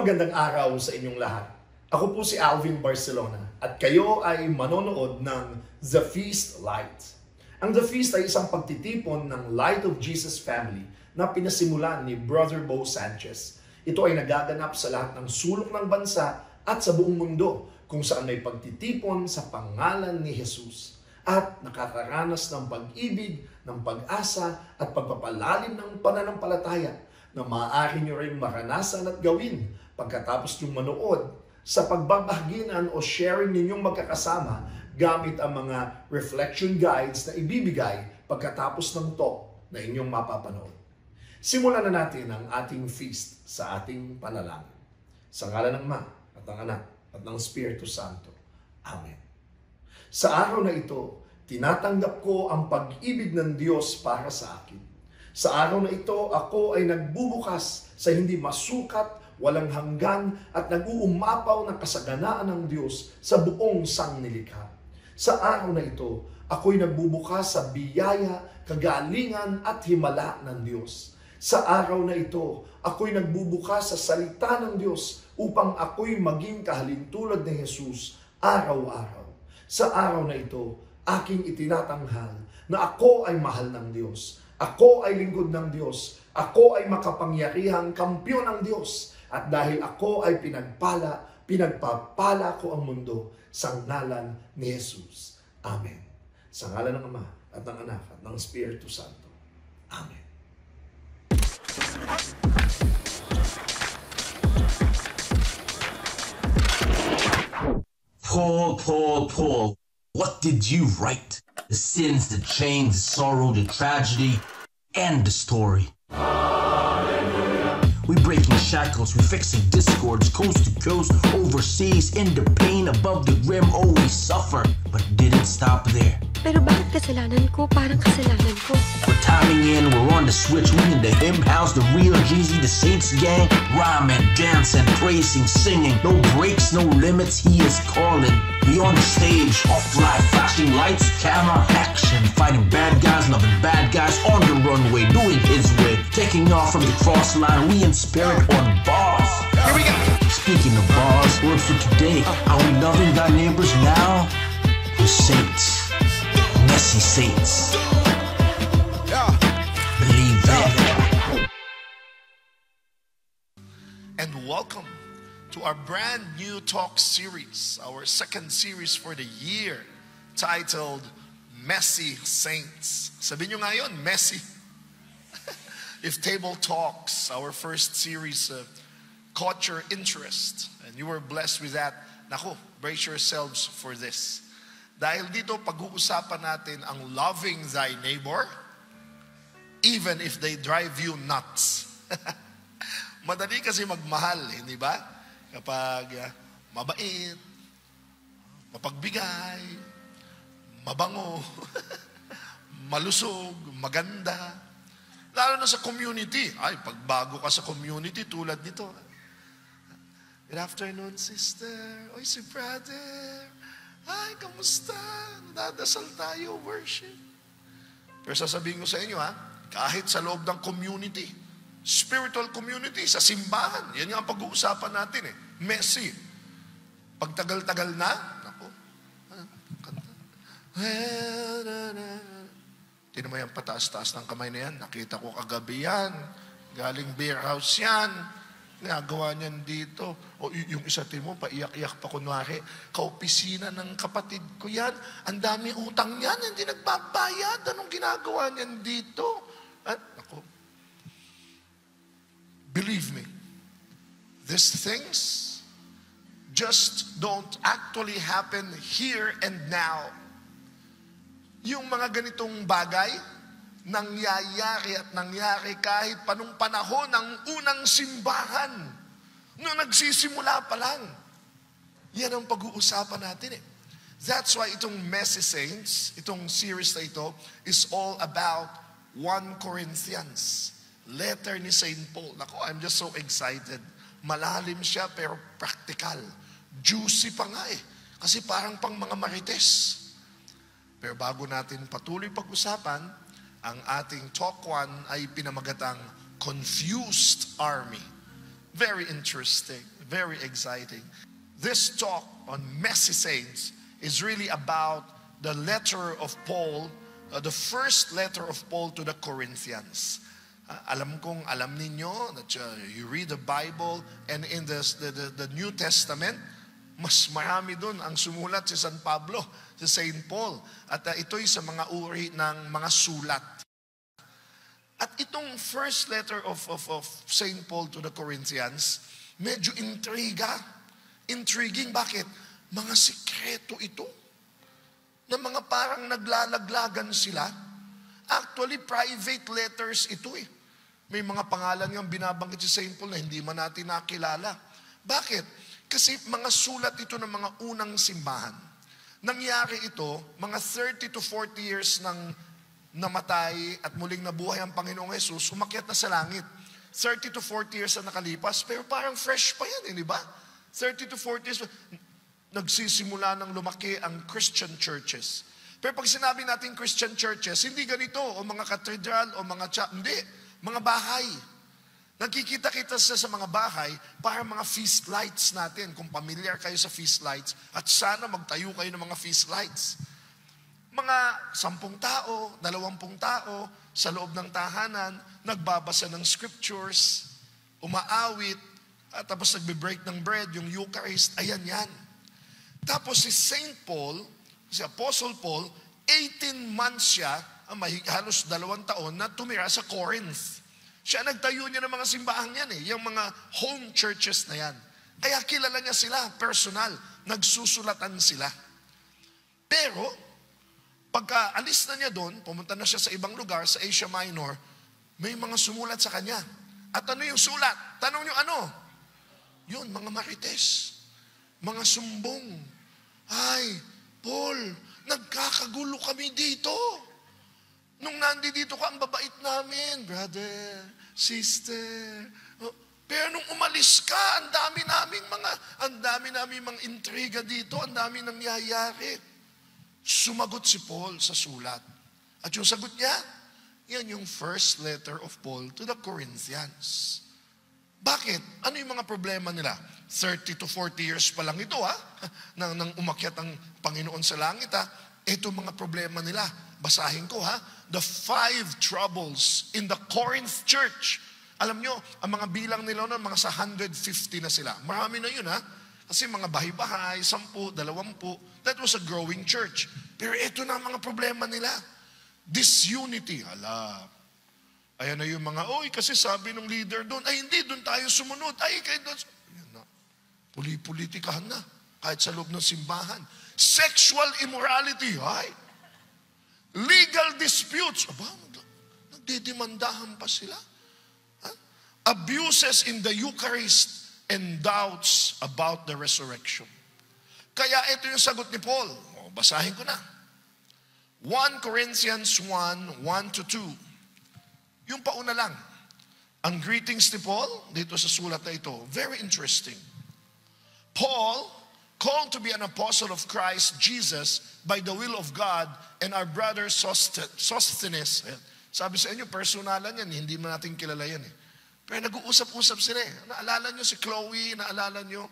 Magandang araw sa inyong lahat. Ako po si Alvin Barcelona at kayo ay manonood ng The Feast Light. Ang The Feast ay isang pagtitipon ng Light of Jesus Family na pinasimulan ni Brother Bo Sanchez. Ito ay nagaganap sa lahat ng sulok ng bansa at sa buong mundo kung saan may pagtitipon sa pangalan ni Jesus at nakakaranas ng pag-ibig, ng pag-asa at pagpapalalim ng pananampalataya na maaari nyo rin maranasan at gawin pagkatapos nyong manood sa pagbabahaginan o sharing ninyong magkakasama gamit ang mga reflection guides na ibibigay pagkatapos ng talk na inyong mapapanood. Simulan na natin ang ating feast sa ating panalangin. Sa ngalan ng Ama at ng Anak at ng Espiritu Santo. Amen. Sa araw na ito, tinatanggap ko ang pag-ibig ng Diyos para sa akin. Sa araw na ito, ako ay nagbubukas sa hindi masukat, walang hanggan at nag-uumapaw na kasaganaan ng Diyos sa buong sangnilikha. Sa araw na ito, ako'y nagbubukas sa biyaya, kagalingan at himala ng Diyos. Sa araw na ito, ako'y nagbubukas sa salita ng Diyos upang ako'y maging kahalintulad ni Jesus araw-araw. Sa araw na ito, aking itinatanghal na ako ay mahal ng Diyos. Ako ay lingkod ng Diyos. Ako ay makapangyarihang kampiyon ng Diyos. At dahil ako ay pinagpapala ko ang mundo sa ngalan ni Jesus. Amen. Sa ngalan ng Ama at ng Anak at ng Espiritu Santo. Amen. Paul, what did you write? The sins, the chains, the sorrow, the tragedy, and the story. We breaking shackles, we fixing discords, coast to coast, overseas, in the pain, above the rim, oh we suffer, but didn't stop there. Pero bakit kasalanan ko? Parang kasalanan ko. We're timing in, we're on the switch, we in the hymn house, the real Jeezy, the Saints gang, rhyme and dance and praising, singing, no breaks, no limits, he is calling. We on the stage, off live, flashing lights, camera, action, fighting bad guys, loving bad guys, on the runway, doing his way, taking off from the cross line, we in spirit on bars. Here we go. Speaking of bars, word for today, are we loving thy neighbors now? We're saints, messy saints. Believe that. And welcome to our brand new talk series, our second series for the year, titled Messy Saints. Sabihin nyo ngayon, messy. If Table Talks, our first series, caught your interest and you were blessed with that, naku, brace yourselves for this. Dahil dito, pag-uusapan natin ang loving thy neighbor, even if they drive you nuts. Madali kasi magmahal, hindi ba? Kapag mabait, mapagbigay, mabango, malusog, maganda. Lalo na sa community. Ay, pagbago ka sa community, tulad nito. Good afternoon, sister. Oy, si brother. Ay, kamusta? Dadasal tayo, worship. Pero sasabihin ko sa inyo, kahit sa loob ng community, spiritual community, sa simbahan, yan yung pag-uusapan natin Messy. Pagtagal-tagal na, naku, kanta. Tinan mo yung pataas-taas ng kamay na yan. Nakita ko kagabi yan. Galing beer house yan. Nagawa niyan dito. O yung isa mo, paiyak-iyak pa kunwari. Kaopisina ng kapatid ko yan. Ang dami utang yan. Hindi nagbabayad. Anong ginagawa niyan dito? At, ako, believe me, these things just don't actually happen here and now. Yung mga ganitong bagay, nangyayari at nangyari kahit panong panahon ng unang simbahan. Noong nagsisimula pa lang. Yan ang pag-uusapan natin That's why itong Messy Saints, itong series na ito, is all about 1 Corinthians. Letter ni Saint Paul. Nako, I'm just so excited. Malalim siya pero practical. Juicy pa nga Kasi parang pang mga marites. Pero bago natin patuloy pag-usapan, ang ating talk 1 ay pinamagatang Confused Army. Very interesting. very exciting. This talk on messy saints is really about the letter of Paul, the first letter of Paul to the Corinthians. Alam kong alam ninyo that you read the Bible, and in the New Testament, mas marami dun ang sumulat si San Pablo, si Saint Paul. At ito'y sa mga uri ng mga sulat. At itong first letter of Saint Paul to the Corinthians, medyo intriguing. Bakit? Mga sikreto ito. Na mga parang naglalaglagan sila. Actually, private letters ito eh. May mga pangalan yung binabanggit si Saint Paul na hindi man natin nakilala. Bakit? Kasi mga sulat ito ng mga unang simbahan. Nangyari ito, mga 30 to 40 years nang namatay at muling nabuhay ang Panginoong Jesus, umakyat na sa langit. 30 to 40 years na nakalipas, pero parang fresh pa yan, di ba? 30 to 40 years, nagsisimula ng lumaki ang Christian churches. Pero pag sinabi natin Christian churches, hindi ganito, o mga cathedral, o mga hindi, mga bahay. Nagkikita-kita sa mga bahay para mga feast lights natin. Kung familiar kayo sa feast lights, at sana magtayo kayo ng mga feast lights. Mga 10 tao, 20 tao sa loob ng tahanan, nagbabasa ng scriptures, umaawit, at tapos nagbe-break ng bread, yung Eucharist, ayan yan. Tapos si Saint Paul, si Apostle Paul, 18 months siya, halos 2 taon na tumira sa Corinth. Siya nagtayo niya ng mga simbahan yan eh, yung mga home churches na yan. Kaya kilala niya sila, personal, nagsusulatan sila. Pero, pagka alis na niya doon, pumunta na siya sa ibang lugar, sa Asia Minor, may mga sumulat sa kanya. At ano yung sulat? Tanong niyo ano? Yun, mga marites, mga sumbong. Ay, Paul, nagkakagulo kami dito. Nung nandito ka, ang babait namin, brother, sister. Pero nung umalis ka, ang dami naming mga intriga dito, ang dami nangyayari. Sumagot si Paul sa sulat. At yung sagot niya, yan yung first letter of Paul to the Corinthians. Bakit? Ano yung mga problema nila? 30 to 40 years pa lang ito nang umakyat ang Panginoon sa langit Ito mga problema nila. Basahin ko The 5 troubles in the Corinth church. Alam nyo, ang mga bilang nila noon, mga sa 150 na sila. Marami na yun Kasi mga bahay-bahay, 10, 20. That was a growing church. Pero ito na ang mga problema nila. Disunity. Ayan na yung mga, kasi sabi ng leader doon, hindi, doon tayo sumunod. Kayo doon. Ayan na. Politikahan na. Kahit sa loob ng simbahan. Sexual immorality. Legal disputes. Nagdidemandahan pa sila. Abuses in the Eucharist and doubts about the resurrection. Kaya ito yung sagot ni Paul. Basahin ko na. 1 Corinthians 1:1-2. Yung pauna lang. Ang greetings ni Paul dito sa sulat na ito. Very interesting. Paul, called to be an apostle of Christ Jesus by the will of God, and our brother Sosthenes. Sabi sa inyo, personalan yan. Hindi mo natin kilala yan Pero nag-uusap-usap sila Naalala nyo si Chloe? Naalala nyo?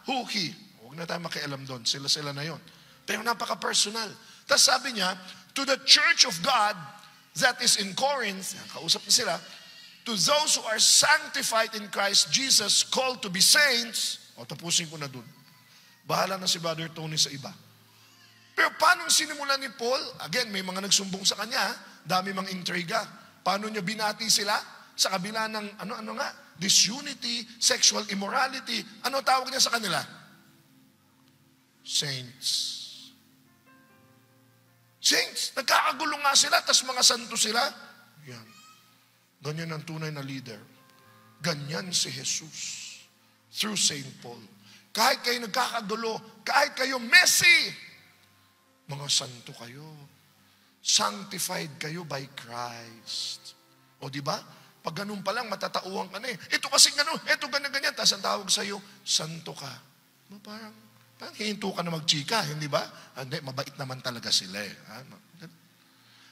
Huki. Huwag na tayo makialam doon. Sila na yon. Pero napaka-personal. Tapos sabi niya, to the church of God that is in Corinth, kausap niya sila, to those who are sanctified in Christ Jesus, called to be saints, tapusin ko na doon. Bahala na si Brother Tony sa iba. Pero paano sinimulan ni Paul? Again, may mga nagsumbong sa kanya, dami mga intriga. Paano niya binati sila? Sa kabila ng, disunity, sexual immorality. Ano tawag niya sa kanila? Saints. Saints. Nagkakagulo nga sila, tas mga santo sila. Yan. Ganyan ang tunay na leader. Ganyan si Jesus. Through Saint Paul. Kahit kayo nagkakagulo, kahit kayo messy, mga santo kayo. Sanctified kayo by Christ. O di ba? Pag ganun pa lang, matatauhan ka na Ito kasi ganun, ito ganyan. Tapos ang tawag sa'yo, santo ka. Parang hihinto ka na magchika, hindi ba? Hindi, mabait naman talaga sila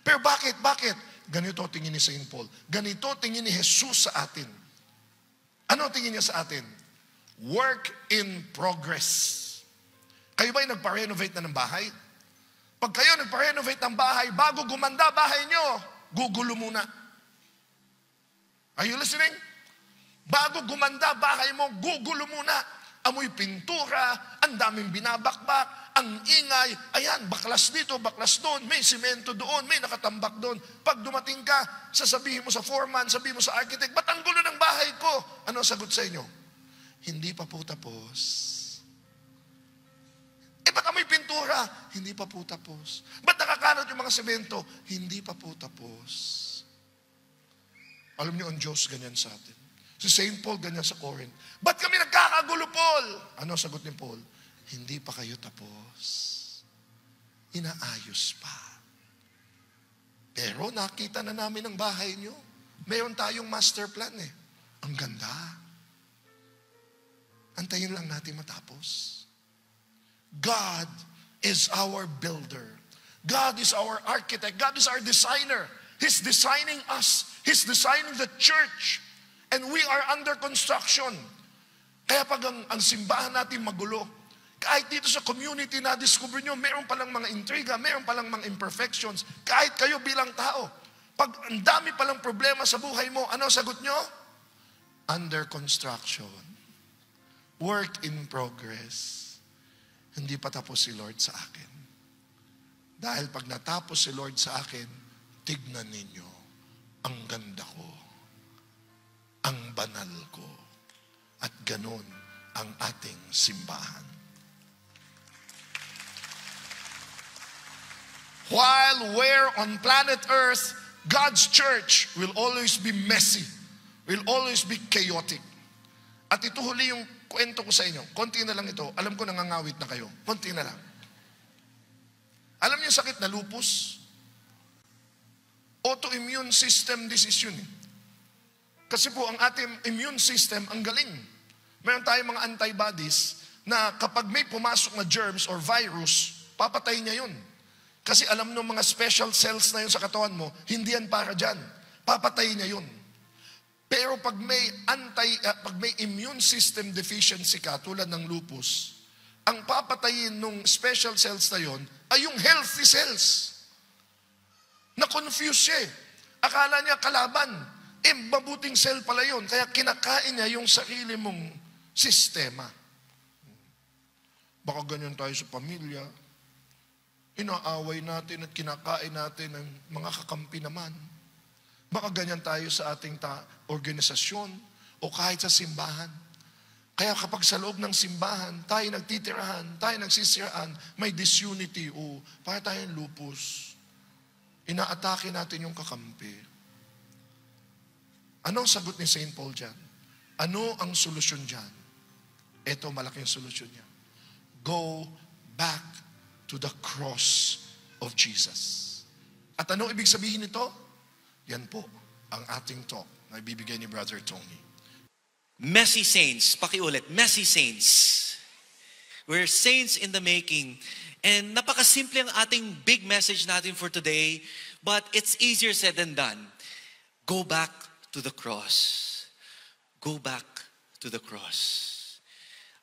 Pero bakit? Ganito tingin ni Saint Paul. Ganito tingin ni Jesus sa atin. Ano tingin niya sa atin? Work in progress. Kayo ba'y nagpa-renovate na ng bahay? Pag kayo nagpa-renovate ng bahay, bago gumanda bahay nyo, gugulo muna. Are you listening? Bago gumanda bahay mo, gugulo muna. Amoy pintura, ang daming binabakbak, ang ingay, ayan, baklas dito, baklas doon, may simento doon, may nakatambak doon. Pag dumating ka, sasabihin mo sa foreman, sabihin mo sa architect, ba't ang gulo ng bahay ko? Ano sagot sa inyo? Hindi pa po tapos. Ba't amoy pintura? Hindi pa po tapos. Ba't nakakanot yung mga semento? Hindi pa po tapos. Alam niyo, ang Diyos ganyan sa atin. Si St. Paul ganyan sa Corinth. Ba't kami nagkakagulo, Paul? Ano sagot ni Paul? Hindi pa kayo tapos. Inaayos pa. Pero nakita na namin ang bahay niyo. Meron tayong master plan eh. Ang ganda. Antayin lang natin matapos. God is our builder. God is our architect. God is our designer. He's designing us. He's designing the church. And we are under construction. Kaya pag ang simbahan natin magulo, kahit dito sa community na discover nyo, meron palang mga intriga, meron palang mga imperfections, kahit kayo bilang tao, pag ang dami palang problema sa buhay mo, ano sagot nyo? Under construction. Work in progress. Hindi pa tapos si Lord sa akin. Dahil pag natapos si Lord sa akin, tignan ninyo, ang ganda ko, ang banal ko, at ganon ang ating simbahan. While we're on planet Earth, God's church will always be messy, will always be chaotic. At ito huli yung kwento ko sa inyo. Konti na lang ito. Alam ko nangangawit na kayo. Konti na lang. Alam niyo sakit na lupus? Autoimmune system disease yun. Kasi po ang ating immune system ang galing. Meron tayong mga antibodies na kapag may pumasok na germs or virus, papatay niya yun. Kasi alam ng mga special cells na yun sa katawan mo, hindi yan para dyan. Papatay niya yun. Pero pag may immune system deficiency ka, tulad ng lupus, ang papatayin ng special cells na yun ay yung healthy cells. Na-confuse siya eh. Akala niya kalaban. Mabuting cell pala yun. Kaya kinakain niya yung sarili mong sistema. Baka ganyan tayo sa pamilya. Inaaway natin at kinakain natin ng mga kakampi naman. Baka ganyan tayo sa ating organisasyon o kahit sa simbahan. Kaya kapag sa loob ng simbahan, tayo nagtitirahan, tayo nagsisiraan, may disunity o para tayong lupus. Inaatake natin yung kakampi. Ano ang sagot ni St. Paul dyan? Ano ang solusyon dyan? Ito, malaking solusyon niya. Go back to the cross of Jesus. At ano ibig sabihin nito? Yan po ang ating talk na ibibigay ni Brother Tony. Messy saints. Pakiulit. Messy saints. We're saints in the making. And napakasimple ang ating big message natin for today, but it's easier said than done. Go back to the cross. Go back to the cross.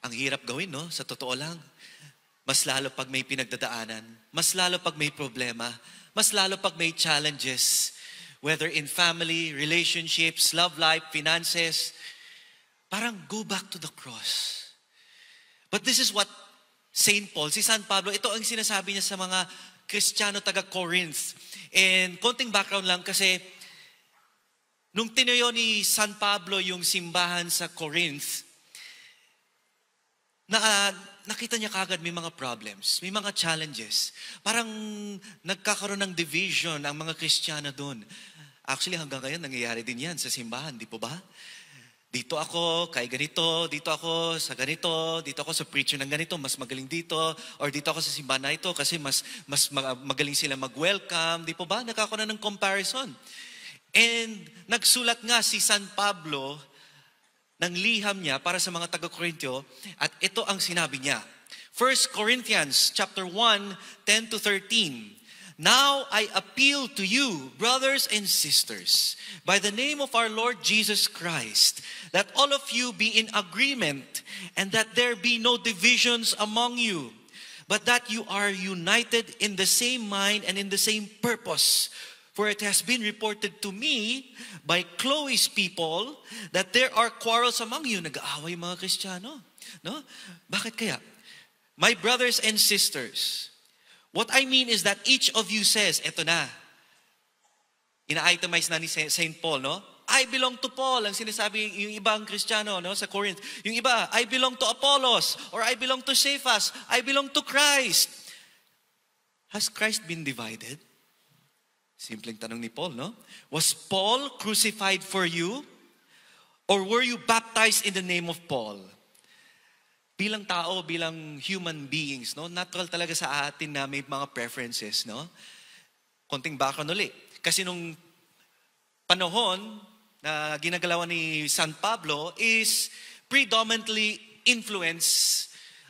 Ang hirap gawin, no? Sa totoo lang. Mas lalo pag may pinagdadaanan. Mas lalo pag may problema. Mas lalo pag may challenges. Whether in family, relationships, love life, finances. Parang go back to the cross. But this is what St. Paul, si San Pablo, ito ang sinasabi niya sa mga Kristiyano taga Corinth. And konting background lang kasi nung tinayo ni San Pablo yung simbahan sa Corinth, nakita niya kagad may mga problems, may mga challenges. Parang nagkakaroon ng division ang mga Kristiyano doon. Actually, hanggang ngayon, nangyayari din yan sa simbahan, di po ba? Dito ako, kay ganito, dito ako sa ganito, dito ako sa preacher ng ganito, mas magaling dito, or dito ako sa simbahan na ito kasi mas magaling sila mag-welcome, di po ba? Nagkakaroon ng comparison. And nagsulat nga si San Pablo ng liham niya para sa mga taga-Korintyo at ito ang sinabi niya. 1 Corinthians chapter 1, 10 to 13. Now I appeal to you, brothers and sisters, by the name of our Lord Jesus Christ, that all of you be in agreement and that there be no divisions among you, but that you are united in the same mind and in the same purpose. For it has been reported to me by Chloe's people that there are quarrels among you. Nag-aaway mga Kristiyano. No? Bakit kaya? My brothers and sisters, what I mean is that each of you says, eto na, ina-itemize na ni St. Paul, no? I belong to Paul, ang sinasabi yung ibang Kristiyano, no, sa Corinth. Yung iba, I belong to Apollos, or I belong to Cephas, I belong to Christ. Has Christ been divided? Simpleng tanong ni Paul, no? Was Paul crucified for you? Or were you baptized in the name of Paul? Bilang tao, bilang human beings, no? Natural talaga sa atin na may mga preferences, no? Konting background ulit. Kasi nung panahon na ginagalawan ni San Pablo is predominantly influence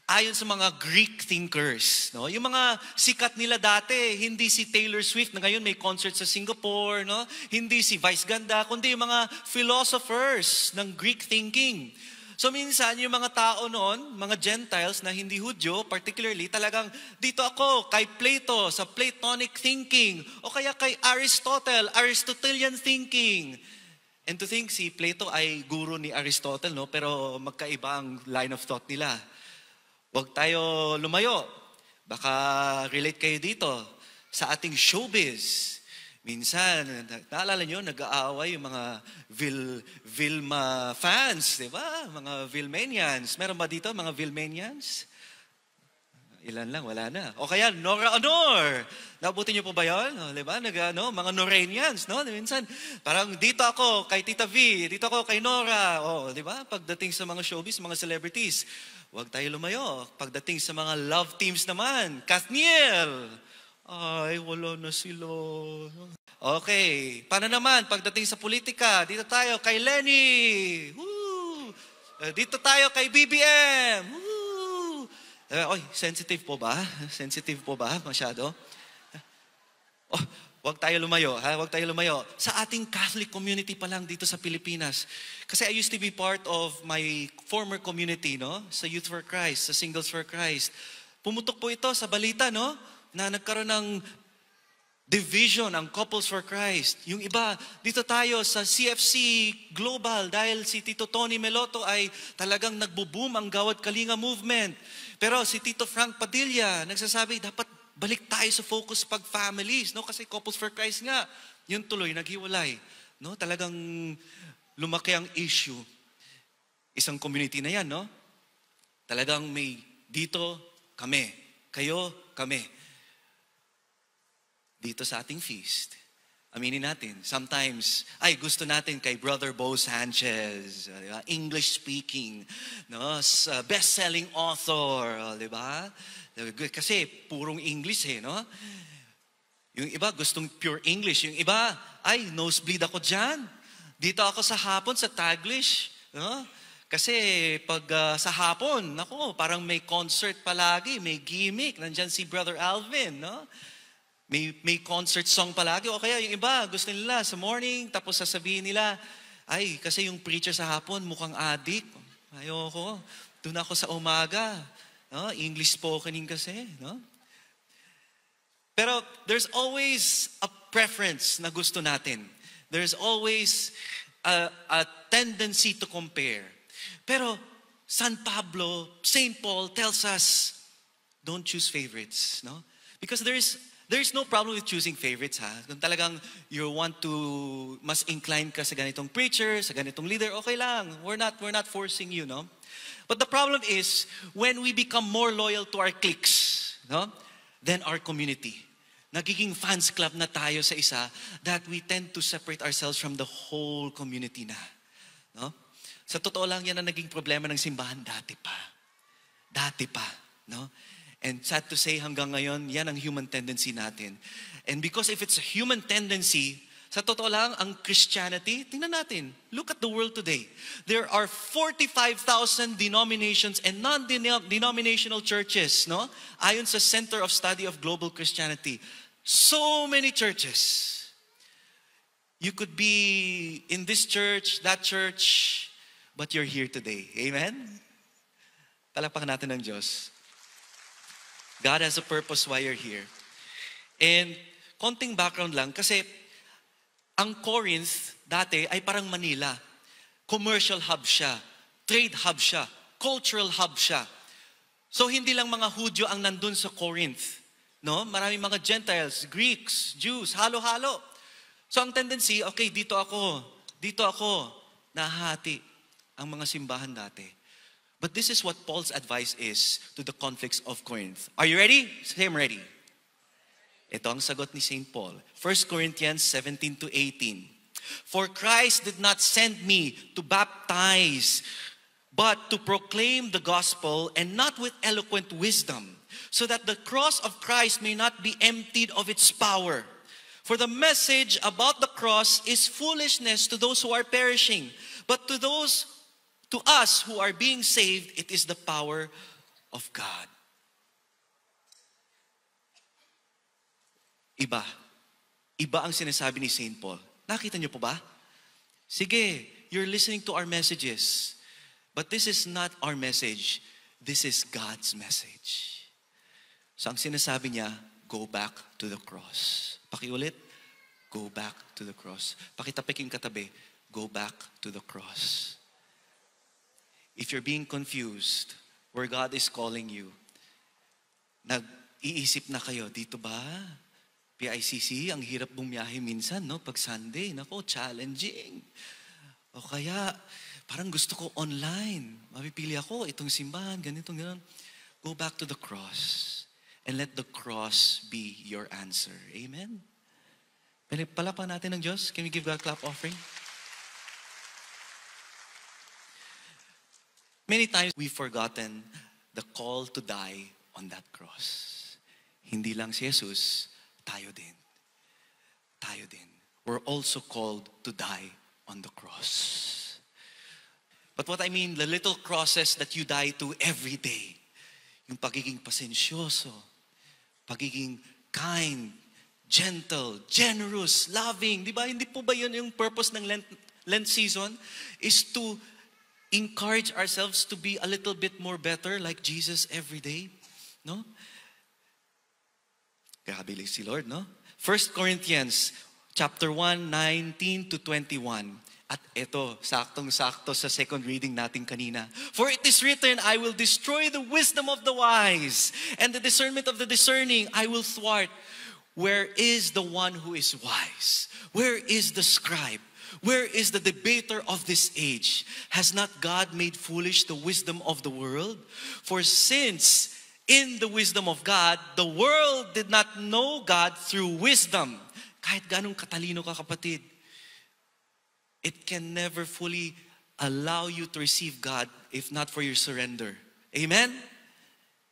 ayon sa mga Greek thinkers, no? Yung mga sikat nila dati, hindi si Taylor Swift na ngayon may concert sa Singapore, no? Hindi si Vice Ganda, kundi yung mga philosophers ng Greek thinking. So minsan, yung mga tao noon, mga Gentiles na hindi Hudyo, particularly, talagang dito ako kay Plato, sa Platonic thinking, o kaya kay Aristotle, Aristotelian thinking. And to think, si Plato ay guro ni Aristotle, no? Pero magkaiba ang line of thought nila. Huwag tayo lumayo. Baka relate kayo dito sa ating showbiz. Minsan, naalala nyo, nag-aaway yung mga Vilma fans, di ba? Mga Vilmanians. Meron ba dito mga Vilmanians? Ilan lang, wala na. O kaya, Nora Honor. Nabuti nyo po ba yun? O, di ba? Mga Noranians, no? Minsan, parang dito ako kay Tita V, dito ako kay Nora. O, di ba? Pagdating sa mga showbiz, mga celebrities, huwag tayo lumayo. Pagdating sa mga love teams naman, Kathniel. Ay, wala na sila. Okay. Paano naman? Pagdating sa politika, dito tayo kay Lenny. Woo! Dito tayo kay BBM. Woo! Oy, sensitive po ba? Sensitive po ba? Masyado? Oh, huwag tayo lumayo. Ha? Huwag tayo lumayo. Sa ating Catholic community pa lang dito sa Pilipinas. Kasi I used to be part of my former community, no? Sa Youth for Christ, sa Singles for Christ. Pumutok po ito sa balita, no? Na nagkaroon ng division ang Couples for Christ. Yung iba, dito tayo sa CFC Global dahil si Tito Tony Meloto ay talagang nagbo-boom ang Gawad Kalinga movement. Pero si Tito Frank Padilla nagsasabi, dapat balik tayo sa focus pag families, no? Kasi Couples for Christ nga, yung tuloy naghiwalay, no? Talagang lumaki ang issue. Isang community na yan, no? Talagang may dito kami, kayo kami. Dito sa ating feast, aminin natin, sometimes, ay gusto natin kay Brother Bo Sanchez, English speaking, no? Best-selling author, di ba? Kasi purong English no? Yung iba gustong pure English, yung iba, ay nosebleed ako dyan. Dito ako sa hapon, sa Taglish, no? Kasi pag sa hapon, nako, parang may concert palagi, may gimmick, nandyan si Brother Alvin, no? May concert song palagi. O kaya yung iba, gusto nila sa morning, tapos sasabihin nila, ay, kasi yung preacher sa hapon, mukhang addict. Ayoko. Doon ako sa umaga. No? English spokening kasi. No? Pero there's always a preference na gusto natin. There's always a tendency to compare. Pero San Pablo, St. Paul tells us, don't choose favorites. No? Because there's no problem with choosing favorites, ha? Kung talagang you want to, mas incline ka sa ganitong preacher, sa ganitong leader, okay lang. We're not forcing you, no? But the problem is, when we become more loyal to our cliques, no? Than our community. Nagiging fans club na tayo sa isa, that we tend to separate ourselves from the whole community na. No? Sa totoo lang yan ang naging problema ng simbahan dati pa. Dati pa, no? And sad to say, hanggang ngayon, yan ang human tendency natin. And because if it's a human tendency, sa totoo lang, ang Christianity, tingnan natin, look at the world today. There are 45,000 denominations and non-denominational churches, no? Ayon sa Center of Study of Global Christianity. So many churches. You could be in this church, that church, but you're here today. Amen? Palakpakan natin ng Diyos. God has a purpose why you're here. And konting background lang, kasi ang Corinth dati ay parang Manila. Commercial hub siya, trade hub siya, cultural hub siya. So hindi lang mga Hudyo ang nandun sa Corinth. No? Maraming mga Gentiles, Greeks, Jews, halo-halo. So ang tendency, okay, dito ako, nahati ang mga simbahan dati. But this is what Paul's advice is to the conflicts of Corinth. Are you ready? Say, I'm ready. Ito ang sagot ni St. Paul. 1 Corinthians 17 to 18. For Christ did not send me to baptize, but to proclaim the gospel, and not with eloquent wisdom, so that the cross of Christ may not be emptied of its power. For the message about the cross is foolishness to those who are perishing, but to us who are being saved, it is the power of God. Iba ang sinasabi ni St. Paul. Nakita niyo po ba? Sige, you're listening to our messages, but this is not our message. This is God's message. So ang sinasabi niya, go back to the cross. Pakiulit, go back to the cross. Pakitapiking katabi, go back to the cross. If you're being confused where God is calling you, nag-iisip na kayo, dito ba? PICC, ang hirap bumiyahe minsan, no? Pag Sunday, nako, challenging. O kaya, parang gusto ko online. Mapipili ako, itong simbahan, ganito, gano'n. Go back to the cross. And let the cross be your answer. Amen? Palapan natin ng Diyos. Can we give God a clap offering? Many times we've forgotten the call to die on that cross. Hindi lang si Jesus, tayo din. Tayo din. We're also called to die on the cross. But what I mean, the little crosses that you die to every day. Yung pagiging pasensyoso, pagiging kind, gentle, generous, loving. Di ba? Hindi po ba yun yung purpose ng Lent season? Is to encourage ourselves to be a little bit more better like Jesus every day. No? Grabe si Lord, no? 1 Corinthians chapter 1, 19 to 21. At ito, saktong-sakto sa second reading natin kanina. For it is written, I will destroy the wisdom of the wise, and the discernment of the discerning I will thwart. Where is the one who is wise? Where is the scribe? Where is the debater of this age? Has not God made foolish the wisdom of the world? For since in the wisdom of God, the world did not know God through wisdom. Kahit ganong katalino ka, kapatid, it can never fully allow you to receive God if not for your surrender. Amen?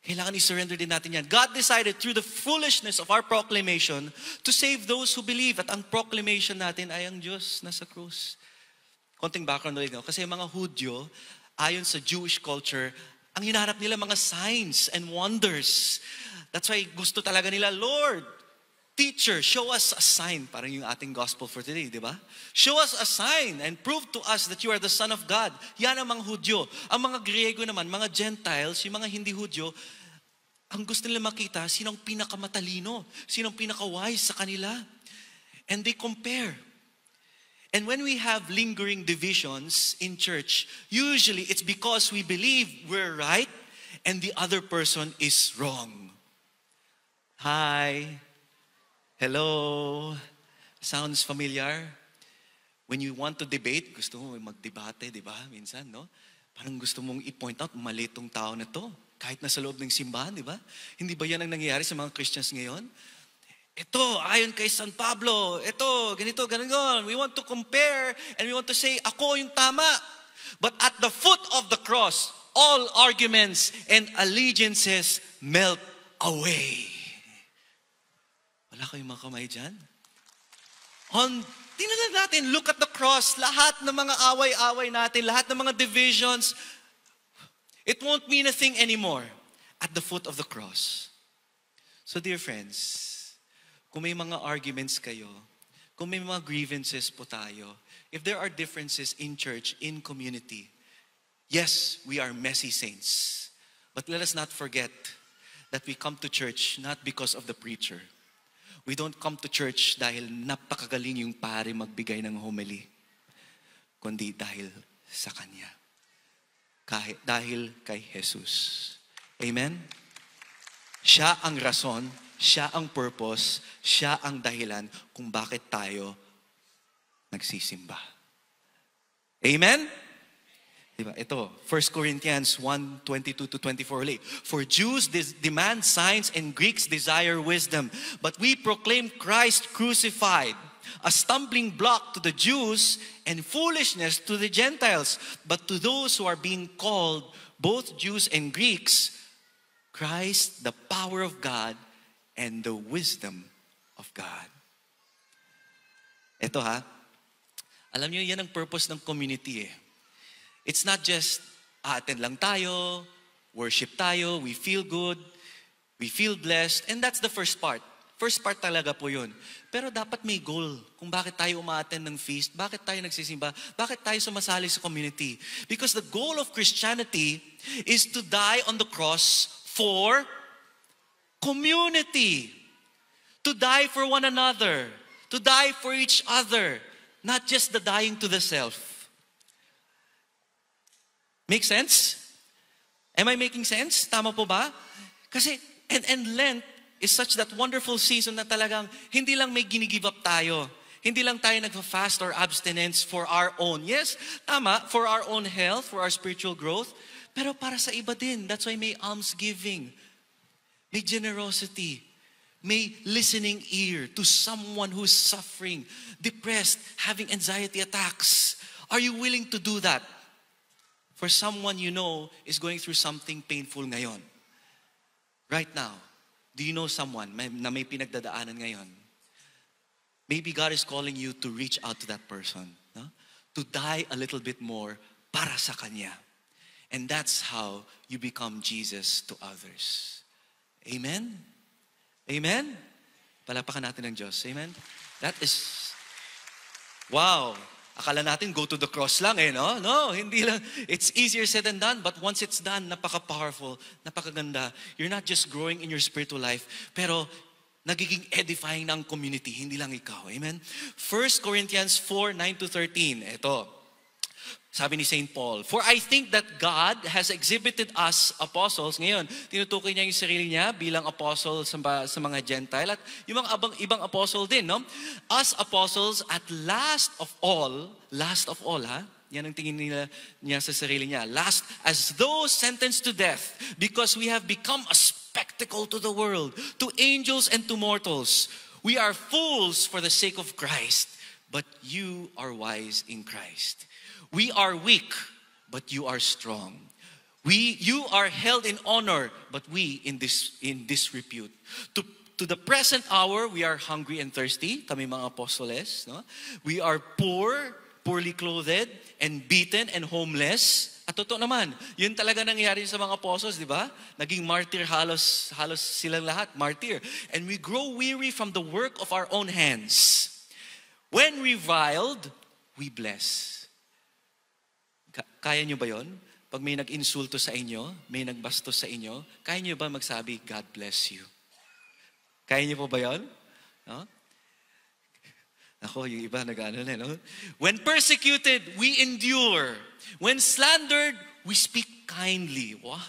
Kailangan i-surrender din natin yan. God decided through the foolishness of our proclamation to save those who believe. At ang proclamation natin ay ang Diyos nasa krus. Konting background ulit. Kasi mga Hudyo, ayon sa Jewish culture, ang hinahanap nila mga signs and wonders. That's why gusto talaga nila, Lord, Teacher, show us a sign. Parang yung ating gospel for today, di ba? Show us a sign and prove to us that you are the Son of God. Yan ang mga Hudyo. Ang mga Griego naman, mga Gentiles, yung mga hindi Hudyo, ang gusto nila makita, sinong pinakamatalino, sinong pinaka-wise sa kanila. And they compare. And when we have lingering divisions in church, usually it's because we believe we're right and the other person is wrong. Hi. Hello? Sounds familiar? When you want to debate, gusto mo magdebate, di ba? Minsan, no? Parang gusto mong i-point out, mali tong tao na to. Kahit nasa loob ng simbahan, di ba? Hindi ba yan ang nangyayari sa mga Christians ngayon? Ito, ayon kay San Pablo. Ito, ganito, ganun. We want to compare and we want to say, ako yung tama. But at the foot of the cross, all arguments and allegiances melt away. Wala kayong mga kamay dyan? Tingnan natin, look at the cross. Lahat ng mga away-away natin, lahat ng mga divisions, it won't mean a thing anymore at the foot of the cross. So dear friends, kung may mga arguments kayo, kung may mga grievances po tayo, if there are differences in church, in community, yes, we are messy saints. But let us not forget that we come to church not because of the preacher. We don't come to church dahil napakagaling yung pare magbigay ng homily, kundi dahil sa Kanya. Dahil kay Jesus. Amen? Siya ang rason, siya ang purpose, siya ang dahilan kung bakit tayo nagsisimba. Amen? Diba? Ito, 1 Corinthians 1:22-24 ulit. For Jews demand signs and Greeks desire wisdom, but we proclaim Christ crucified, a stumbling block to the Jews and foolishness to the Gentiles. But to those who are being called, both Jews and Greeks, Christ, the power of God and the wisdom of God. Ito alam niyo yan ang purpose ng community eh. It's not just attend lang tayo, worship tayo, we feel good, we feel blessed, and that's the first part. First part talaga po yun. Pero dapat may goal kung bakit tayo umaattend ng feast, bakit tayo nagsisimba, bakit tayo sumasali sa community. Because the goal of Christianity is to die on the cross for community. To die for one another. To die for each other. Not just the dying to the self. Make sense? Am I making sense? Tama po ba? Kasi, and Lent is such that wonderful season na talagang hindi lang may ginigive up tayo. Hindi lang tayo nagfa-fast or abstinence for our own. Yes, tama, for our own health, for our spiritual growth. Pero para sa iba din. That's why may almsgiving. May generosity. May listening ear to someone who's suffering, depressed, having anxiety attacks. Are you willing to do that? For someone you know is going through something painful ngayon. Right now, do you know someone na may pinagdadaanan ngayon? Maybe God is calling you to reach out to that person. No? To die a little bit more para sa Kanya. And that's how you become Jesus to others. Amen? Amen? Palapakan natin ng Diyos. Amen? That is, wow. Akala natin go to the cross lang no? No, hindi lang. It's easier said than done, but once it's done, napaka-powerful, napakaganda. You're not just growing in your spiritual life, pero nagiging edifying ng community, hindi lang ikaw. Amen? 1 Corinthians 4:9-13. Ito. Sabi ni St. Paul, for I think that God has exhibited us apostles. Ngayon, tinutukoy niya yung sarili niya bilang apostle sa mga Gentile at yung mga ibang apostle din, no? Us apostles at last of all, yan ang tingin niya sa sarili niya. Last, as those sentenced to death, because we have become a spectacle to the world, to angels and to mortals. We are fools for the sake of Christ, but you are wise in Christ. We are weak, but you are strong. You are held in honor, but we in disrepute. To the present hour, we are hungry and thirsty. Kami mga apostoles, no? We are poor, poorly clothed, and beaten and homeless. At totoo naman, yun talaga nangyari sa mga apostles, di ba? Naging martyr, halos silang lahat, martyr. And we grow weary from the work of our own hands. When reviled, we bless. Kaya nyo ba yon? Pag may nag-insulto sa inyo, may nagbastos sa inyo, kaya nyo ba magsabi, God bless you? Kaya nyo po ba yon? No? Ako, yung iba nag-ano na, no? When persecuted, we endure. When slandered, we speak kindly. Wow.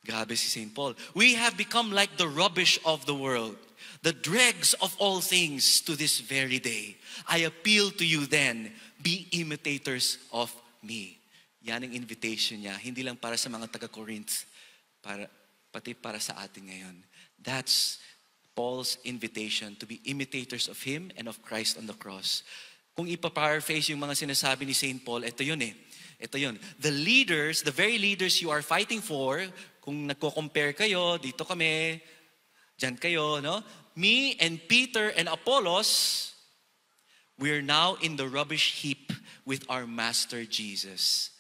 Grabe si St. Paul. We have become like the rubbish of the world, the dregs of all things to this very day. I appeal to you then, be imitators of me. Yan ang invitation niya. Hindi lang para sa mga taga-Corinth, pati para sa atin ngayon. That's Paul's invitation to be imitators of Him and of Christ on the cross. Kung ipa-paraphrase yung mga sinasabi ni St. Paul, ito yun Ito yun. The leaders, the very leaders you are fighting for, kung nagko-compare kayo, dito kami, dyan kayo, no? Me and Peter and Apollos, we're now in the rubbish heap with our Master Jesus.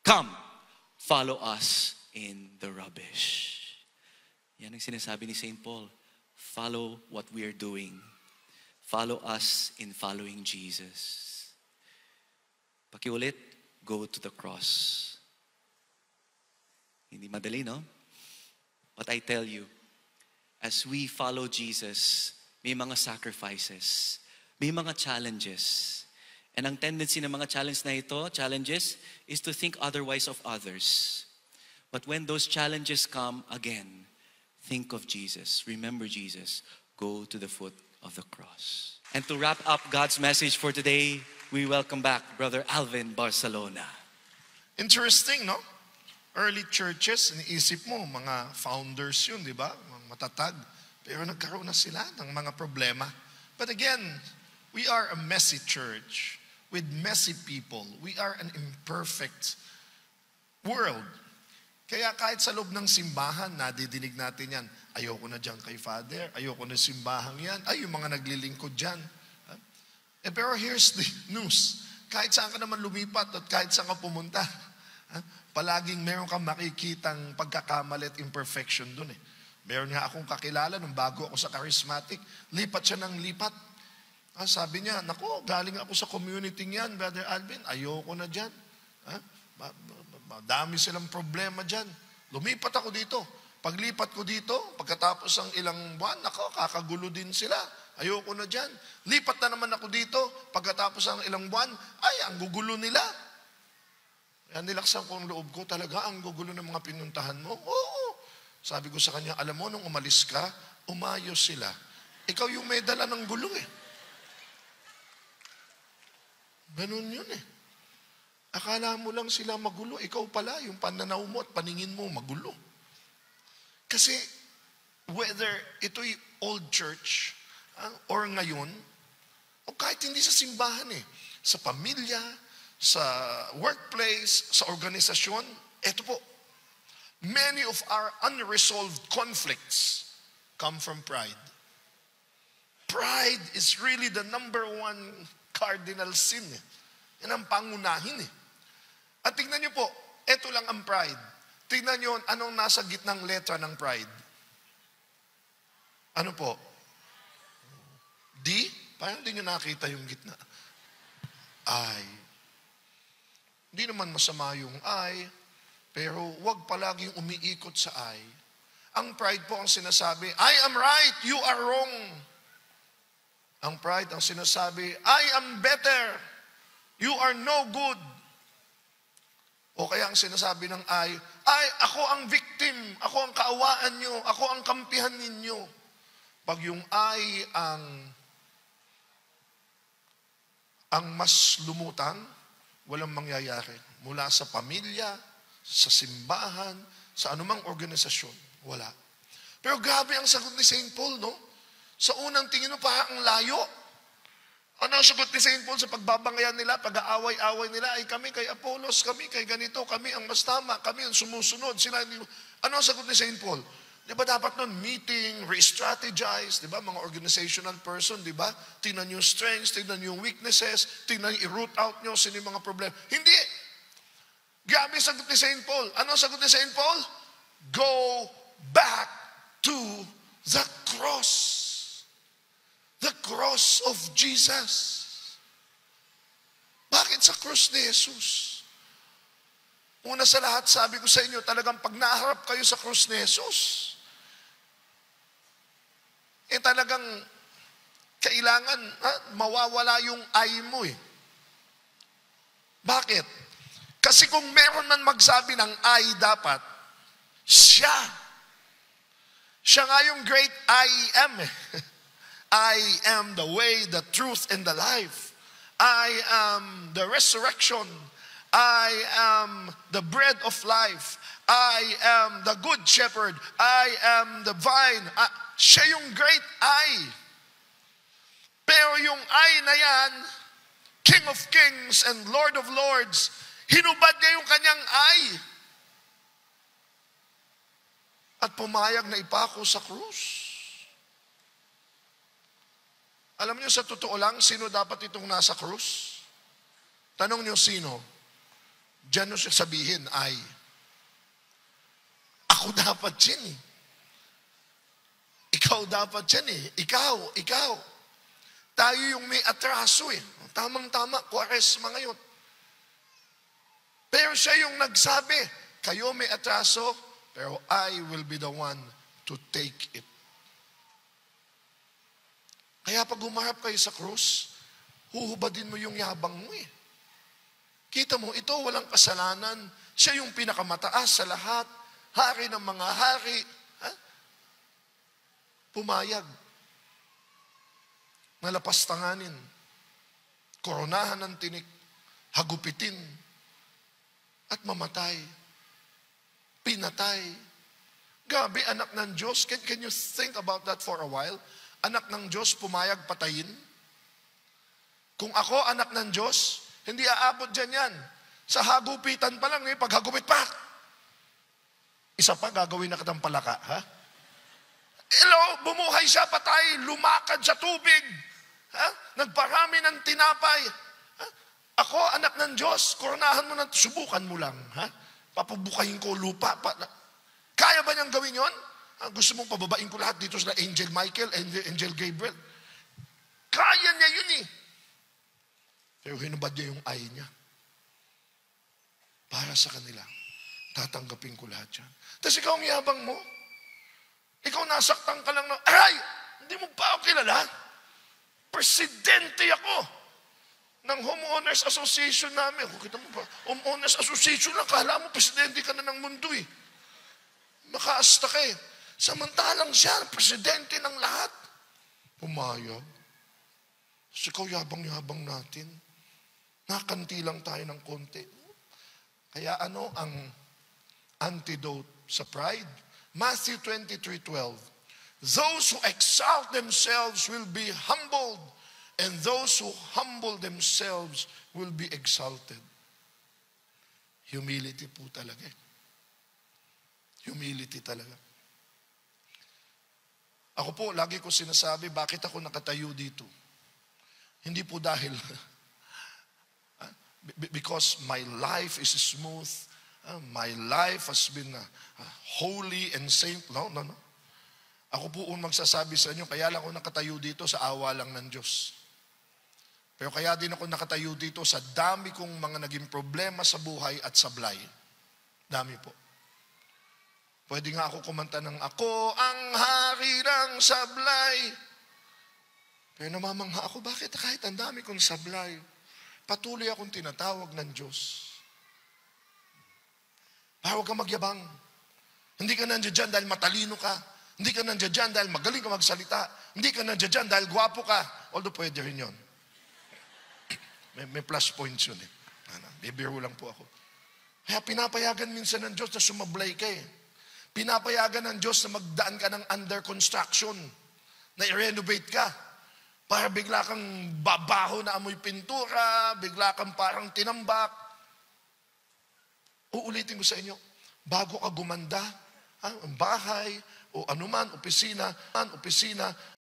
Come, follow us in the rubbish. Yan ang sinasabi ni St. Paul. follow what we are doing. Follow us in following Jesus. Pakiulit, go to the cross. Hindi madali, no? But I tell you, as we follow Jesus, may mga sacrifices, may mga challenges. And ang tendency ng mga challenges, is to think otherwise of others. But when those challenges come again, think of Jesus. Remember Jesus. Go to the foot of the cross. And to wrap up God's message for today, we welcome back Brother Alvin Barcelona. Interesting, no? Early churches, iniisip mo, mga founders yun, di ba? Matatag. Pero nagkaroon na sila ng mga problema. But again, we are a messy church with messy people. We are an imperfect world. Kaya kahit sa loob ng simbahan, nadidinig natin yan. Ayoko na dyan kay Father. Ayoko na simbahang yan. Ay, yung mga naglilingkod dyan. Pero here's the news. Kahit saan ka naman lumipat at kahit saan ka pumunta, palaging meron kang makikitang pagkakamali at imperfection dun eh. Meron nga akong kakilala nung bago ako sa charismatic. Lipat siya ng lipat. Sabi niya, naku, galing ako sa community niyan, Brother Alvin. Ayoko na dyan. Madami silang problema dyan. Lumipat ako dito. Paglipat ko dito, pagkatapos ng ilang buwan, kakagulo din sila. Ayoko na dyan. Lipat na naman ako dito, pagkatapos ng ilang buwan, ang gugulo nila. Kaya nilaksan ko ang loob ko, talaga, ang gugulo ng mga pinuntahan mo? Oo. Sabi ko sa kanya, alam mo, nung umalis ka, umayos sila. Ikaw yung may dala ng gulo eh. Ganun yun eh. Akala mo lang sila magulo. Ikaw pala, yung pananaw mo at paningin mo magulo. Kasi, whether ito'y old church, or ngayon, o kahit hindi sa simbahan eh, sa pamilya, sa workplace, sa organisasyon, eto po, many of our unresolved conflicts come from pride. Pride is really the number one cardinal sin. Yan ang pangunahin eh. At tingnan niyo po, eto lang ang pride. Tingnan niyo, anong nasa gitnang letra ng pride? Ano po? D? Parang hindi niyo nakita yung gitna. I. Hindi naman masama yung I, pero wag palaging umiikot sa I. Ang pride po ang sinasabi, I am right, you are wrong. Ang pride ang sinasabi, I am better, you are no good. O kaya ang sinasabi ng I, ako ang victim, ako ang kaawaan nyo, ako ang kampihan ninyo. Pag yung I ang mas lumutang, walang mangyayari. Mula sa pamilya, sa simbahan, sa anumang organisasyon, wala. Pero grabe ang sagot ni St. Paul, no? Sa unang tingin mo pa ang layo. Ano ang sagot ni St. Paul sa pagbabangayan nila, pag-aaway-away nila, ay kami kay Apollos, kami kay ganito, kami ang mas tama, kami ang sumusunod. Ano ang sagot ni St. Paul? Di ba dapat nun meeting, re-strategize, di ba? Mga organizational person, di ba? Tingnan yung strengths, tingnan yung weaknesses, tingnan yung i-root out nyo, sino yung mga problema. Hindi. Grabe ang sagot ni St. Paul. Ano ang sagot ni St. Paul? Go back to the cross. The cross of Jesus. Bakit sa cross ni Jesus? Una sa lahat, sabi ko sa inyo, talagang pag naharap kayo sa cross ni Jesus, talagang kailangan mawawala yung I mo eh. Bakit? Kasi kung meron man magsabi ng I dapat, siya. Siya nga yung great I am eh. I am the way, the truth, and the life. I am the resurrection. I am the bread of life. I am the good shepherd. I am the vine. Siya yung great I. Pero yung I na yan, King of Kings and Lord of Lords, hinubad niya yung kanyang I. At pumayag na ipako sa krus. Alam niyo sa totoo lang, sino dapat itong nasa krus? Tanong niyo sino? Diyan niyo siya sabihin, ay. Ako dapat yun eh. ikaw dapat yan eh. Ikaw. Tayo yung may atraso eh. Tamang-tama, Kwaresma ngayon. Pero siya yung nagsabi, kayo may atraso, pero I will be the one to take it. Kaya pag humarap kayo sa krus, huhubadin mo yung yabang mo eh. Kita mo, ito walang kasalanan. Siya yung pinakamataas sa lahat. Hari ng mga hari. Ha? Pumayag. Nalapastanganin. Koronahan ng tinik. Hagupitin. At mamatay. Pinatay. Gabi, anak ng Diyos. Can you think about that for a while? Anak ng Diyos, pumayag patayin. Kung ako, anak ng Diyos, hindi aabot dyan yan. Sa hagupitan pa lang, pag hagupit pa. Isa pa, gagawin na kitang palaka, ha? Hello, bumuhay siya, patay, lumakad sa tubig. Ha? Nagparami ng tinapay. Ha? Ako, anak ng Diyos, koronahan mo na, subukan mo lang. Ha? Papabukahin ko lupa. Kaya ba niyang gawin yon? Gusto mong pababain ko lahat dito sa Angel Michael, Angel Gabriel. Kaya niya yun eh. Pero hinubad niya yung ay niya. Para sa kanila, tatanggapin ko lahat yan. Tapos ikaw ang yabang mo. Ikaw nasaktan ka lang na, aray! Hindi mo pa ako kilala? Presidente ako ng Homeowners Association namin. Kung kita mo pa, Homeowners Association lang, kala mo presidente ka na ng mundo eh. Makaasta ka eh. Samantalang siya, presidente ng lahat. Pumayag. So ikaw yabang-yabang natin. Nakanti lang tayo ng konti. Kaya ano ang antidote sa pride? Matthew 23:12. Those who exalt themselves will be humbled, and those who humble themselves will be exalted. Humility po talaga. Humility talaga. Ako po, lagi ko sinasabi, bakit ako nakatayo dito? Hindi po dahil, because my life is smooth, my life has been holy and saint. No. Ako po magsasabi sa inyo, kaya lang ako nakatayo dito sa awa lang ng Diyos. Pero kaya din ako nakatayo dito sa dami kong mga naging problema sa buhay at sablay. Dami po. Pwede nga ako kumanta ng ako ang hari ng sablay. Pero namamangha ako, bakit kahit ang dami kong sablay, patuloy akong tinatawag ng Diyos. Huwag kang magyabang. Hindi ka nandiyan dyan dahil matalino ka. Hindi ka nandiyan dyan dahil magaling ka magsalita. Hindi ka nandiyan dyan dahil gwapo ka. Although pwede rin yun. May plus points yun eh. Bibiro lang po ako. Kaya pinapayagan minsan ng Diyos na sumablay ka eh. Pinapayagan ng Diyos na magdaan ka ng under construction, na i-renovate ka, para bigla kang babaho na amoy pintura, bigla kang parang tinambak. Uulitin ko sa inyo, bago ka gumanda, ang bahay, o anuman, opisina,